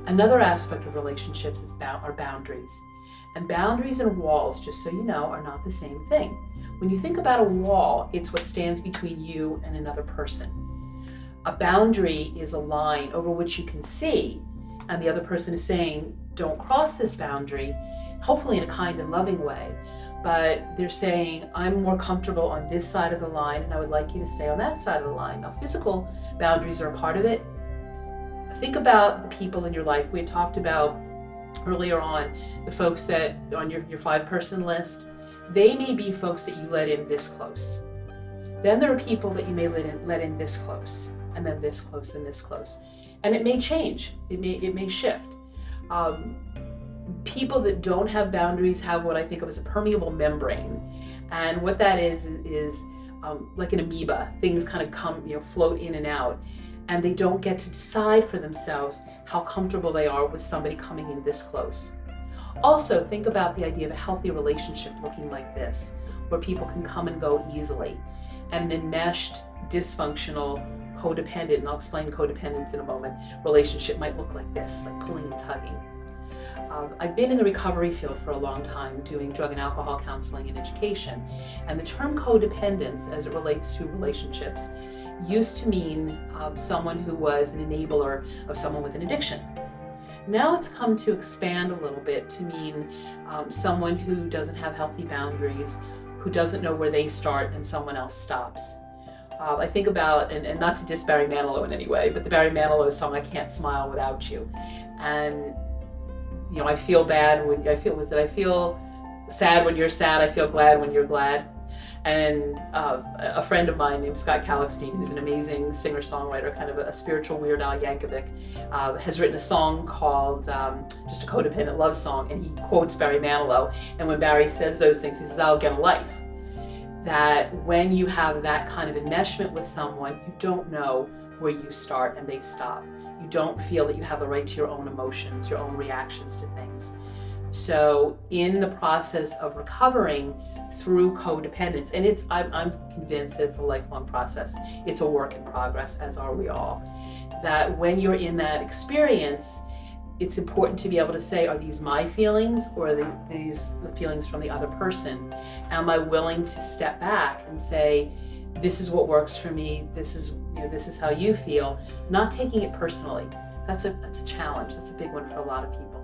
Another aspect of relationships are boundaries. And boundaries and walls, just so you know, are not the same thing. When you think about a wall, it's what stands between you and another person. A boundary is a line over which you can see, and the other person is saying, don't cross this boundary, hopefully in a kind and loving way. But they're saying, I'm more comfortable on this side of the line, and I would like you to stay on that side of the line. Now, physical boundaries are a part of it. Think about the people in your life. We had talked about earlier on the folks that on your 5-person list. They may be folks that you let in this close. Then there are people that you may let in this close, and then this close and this close. And it may change. It may shift. People that don't have boundaries have what I think of as a permeable membrane. And what that is like an amoeba. Things kind of come, float in and out. And they don't get to decide for themselves how comfortable they are with somebody coming in this close. Also, think about the idea of a healthy relationship looking like this, where people can come and go easily. And an enmeshed, dysfunctional, codependent, and I'll explain codependence in a moment, relationship might look like this, like pulling and tugging. I've been in the recovery field for a long time doing drug and alcohol counseling and education. And the term codependence, as it relates to relationships, used to mean someone who was an enabler of someone with an addiction. Now it's come to expand a little bit to mean someone who doesn't have healthy boundaries, who doesn't know where they start and someone else stops. I think about, and not to diss Barry Manilow in any way, but the Barry Manilow song, I Can't Smile Without You. And I feel bad when I feel sad when you're sad, I feel glad when you're glad. And a friend of mine named Scott Kallichstein, who's an amazing singer-songwriter, kind of a spiritual Weird Al Yankovic, has written a song called just a codependent love song, and he quotes Barry Manilow. And when Barry says those things, he says, "I'll get a life." That when you have that kind of enmeshment with someone, you don't know where you start and they stop. You don't feel that you have the right to your own emotions, your own reactions to things. So in the process of recovering through codependence, and I'm convinced that it's a lifelong process. It's a work in progress, as are we all. That when you're in that experience, it's important to be able to say, are these my feelings, or are these the feelings from the other person? Am I willing to step back and say, this is what works for me, this is how you feel, not taking it personally. That's a challenge. That's a big one for a lot of people.